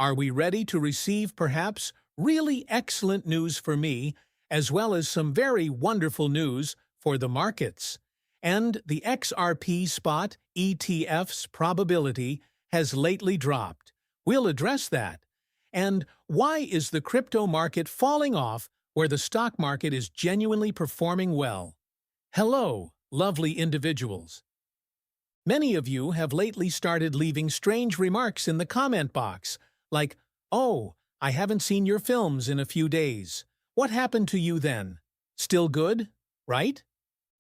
Are we ready to receive perhaps really excellent news for me, as well as some very wonderful news for the markets? And the XRP spot ETF's probability has lately dropped. We'll address that. And why is the crypto market falling off where the stock market is genuinely performing well? Hello, lovely individuals. Many of you have lately started leaving strange remarks in the comment box, like, "Oh, I haven't seen your films in a few days. What happened to you then? Still good? Right?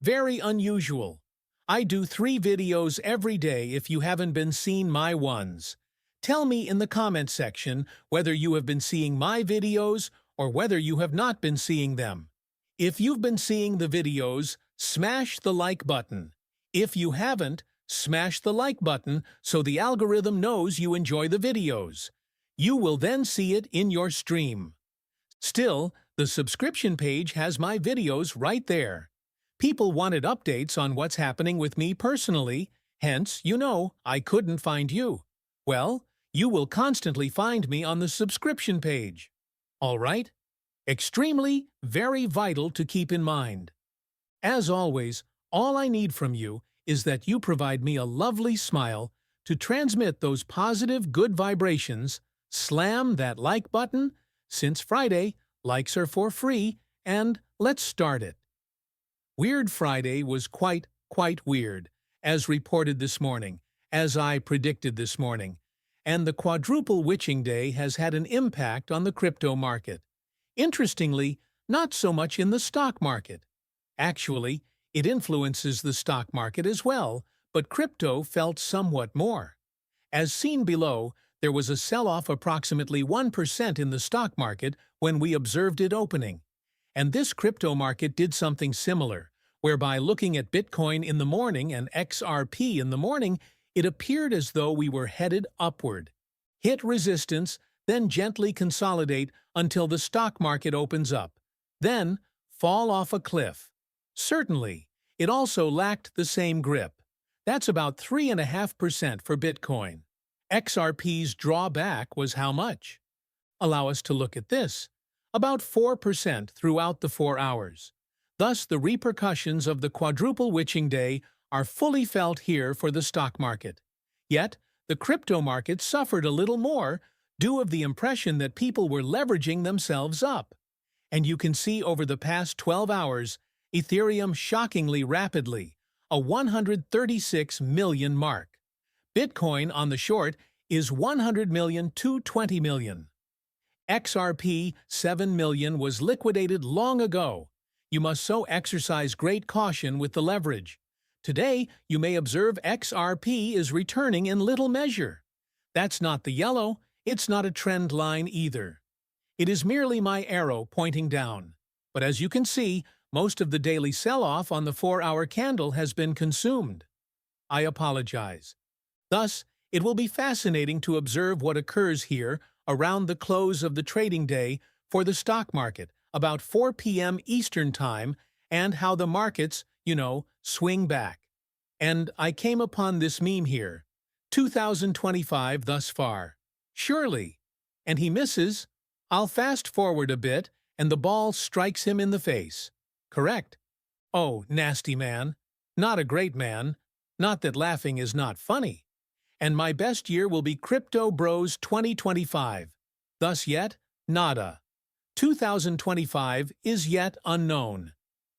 Very unusual. I do 3 videos every day if you haven't been seeing my ones. Tell me in the comment section whether you have been seeing my videos or whether you have not been seeing them. If you've been seeing the videos, smash the like button. If you haven't, smash the like button so the algorithm knows you enjoy the videos. You will then see it in your stream. Still, the subscription page has my videos right there. People wanted updates on what's happening with me personally, hence, I couldn't find you. Well, you will constantly find me on the subscription page. All right? Extremely, very vital to keep in mind. As always, all I need from you is that you provide me a lovely smile to transmit those positive, good vibrations, slam that like button, since Friday, likes are for free, and let's start it. Weird Friday was quite weird, as reported this morning, as I predicted this morning, and the quadruple witching day has had an impact on the crypto market. Interestingly, not so much in the stock market. Actually, it influences the stock market as well, but crypto felt somewhat more. As seen below, there was a sell-off approximately 1% in the stock market when we observed it opening. And this crypto market did something similar, whereby looking at Bitcoin in the morning and XRP in the morning, it appeared as though we were headed upward. Hit resistance, then gently consolidate until the stock market opens up. Then, fall off a cliff. Certainly, it also lacked the same grip. That's about 3.5% for Bitcoin. XRP's drawback was how much? Allow us to look at this. About 4% throughout the 4 hours. Thus, the repercussions of the quadruple witching day are fully felt here for the stock market. Yet, the crypto market suffered a little more due of the impression that people were leveraging themselves up. And you can see over the past 12 hours, Ethereum shockingly rapidly, a 136 million mark. Bitcoin on the short is 100 million to 20 million. XRP 7 million was liquidated long ago. You must so exercise great caution with the leverage. Today, you may observe XRP is returning in little measure. That's not the yellow, it's not a trend line either. It is merely my arrow pointing down. But as you can see, most of the daily sell-off on the 4-hour candle has been consumed. I apologize. Thus, it will be fascinating to observe what occurs here around the close of the trading day for the stock market, about 4 p.m. Eastern Time, and how the markets, swing back. And I came upon this meme here. 2025 thus far. Surely. And he misses. I'll fast forward a bit, and the ball strikes him in the face. Correct. Oh, nasty man. Not a great man. Not that laughing is not funny. And my best year will be Crypto Bros 2025. Thus yet, nada. 2025 is yet unknown.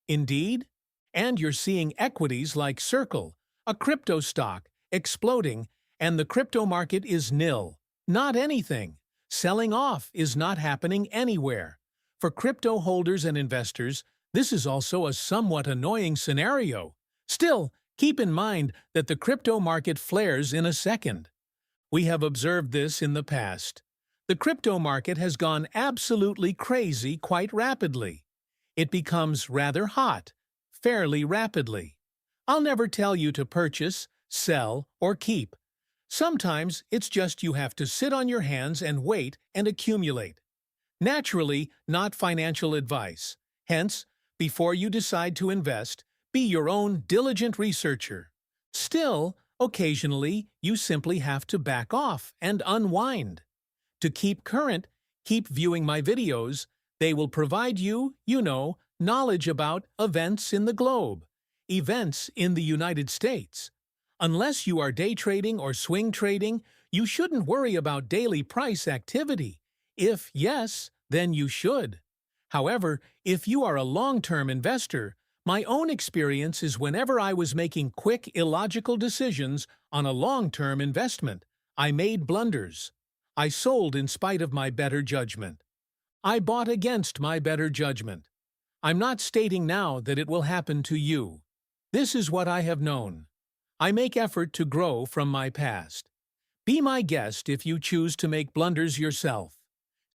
Indeed? And you're seeing equities like Circle, a crypto stock, exploding, and the crypto market is nil. Not anything. Selling off is not happening anywhere. For crypto holders and investors, this is also a somewhat annoying scenario. Still, keep in mind that the crypto market flares in a second. We have observed this in the past. The crypto market has gone absolutely crazy quite rapidly. It becomes rather hot, fairly rapidly. I'll never tell you to purchase, sell, or keep. Sometimes it's just you have to sit on your hands and wait and accumulate. Naturally, not financial advice. Hence, before you decide to invest, be your own diligent researcher. Still, occasionally, you simply have to back off and unwind. To keep current, keep viewing my videos. They will provide you, knowledge about events in the globe, events in the United States. Unless you are day trading or swing trading, you shouldn't worry about daily price activity. If yes, then you should. However, if you are a long-term investor, my own experience is whenever I was making quick, illogical decisions on a long-term investment, I made blunders. I sold in spite of my better judgment. I bought against my better judgment. I'm not stating now that it will happen to you. This is what I have known. I make effort to grow from my past. Be my guest if you choose to make blunders yourself.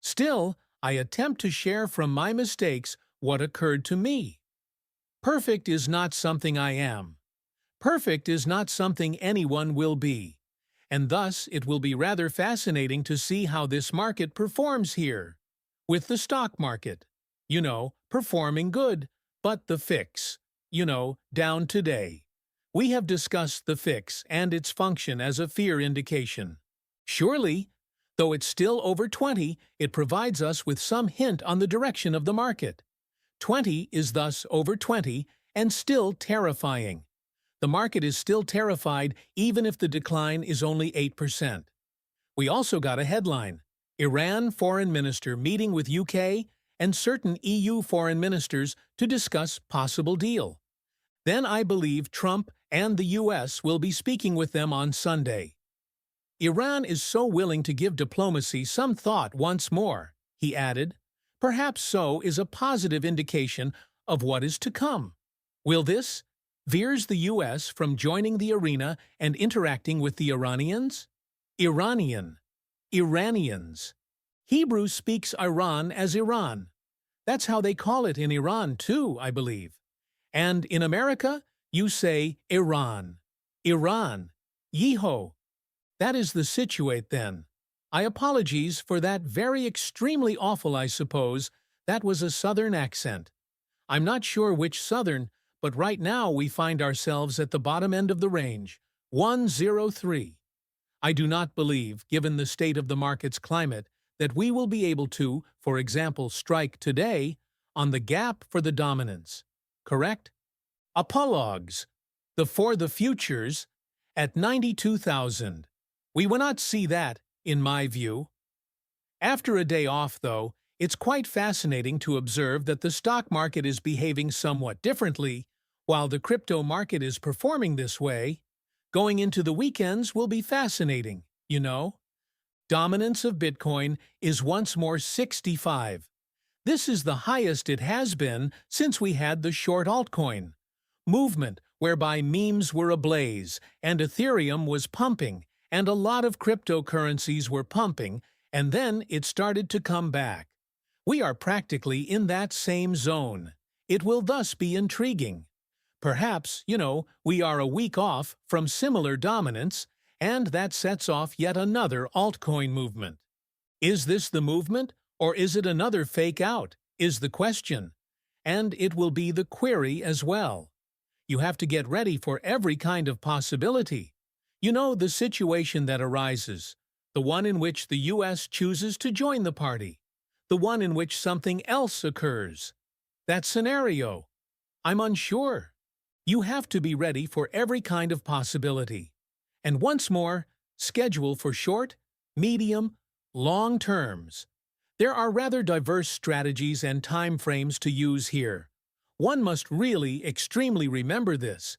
Still, I attempt to share from my mistakes what occurred to me. Perfect is not something I am. Perfect is not something anyone will be. And thus, it will be rather fascinating to see how this market performs here. With the stock market, performing good, but the fix, down today. We have discussed the fix and its function as a fear indication. Surely, though it's still over 20, it provides us with some hint on the direction of the market. 20 is thus over 20 and still terrifying. The market is still terrified even if the decline is only 8%. We also got a headline: Iran foreign minister meeting with UK and certain EU foreign ministers to discuss possible deal. Then I believe Trump and the US will be speaking with them on Sunday. Iran is so willing to give diplomacy some thought once more, he added. Perhaps so is a positive indication of what is to come. Will this veers the US from joining the arena and interacting with the Iranians? Iranians. Hebrew speaks Iran as Iran. That's how they call it in Iran too, I believe. And in America, you say Iran. Yeho. That is the situate then. I apologize for that very extremely awful, I suppose. That was a southern accent. I'm not sure which southern, but right now we find ourselves at the bottom end of the range, 103. I do not believe, given the state of the market's climate, that we will be able to, for example, strike today on the gap for the dominance. Correct? Apologues. For the futures at 92,000. We will not see that, in my view. After a day off, though, it's quite fascinating to observe that the stock market is behaving somewhat differently, while the crypto market is performing this way. Going into the weekends will be fascinating, Dominance of Bitcoin is once more 65. This is the highest it has been since we had the short altcoin movement, whereby memes were ablaze, and Ethereum was pumping, and a lot of cryptocurrencies were pumping, and then it started to come back. We are practically in that same zone. It will thus be intriguing. Perhaps, we are a week off from similar dominance, and that sets off yet another altcoin movement. Is this the movement, or is it another fake out, is the question. And it will be the query as well. You have to get ready for every kind of possibility. The situation that arises, the one in which the US chooses to join the party, the one in which something else occurs. That scenario. I'm unsure. You have to be ready for every kind of possibility. And once more, schedule for short, medium, long terms. There are rather diverse strategies and time frames to use here. One must really extremely remember this.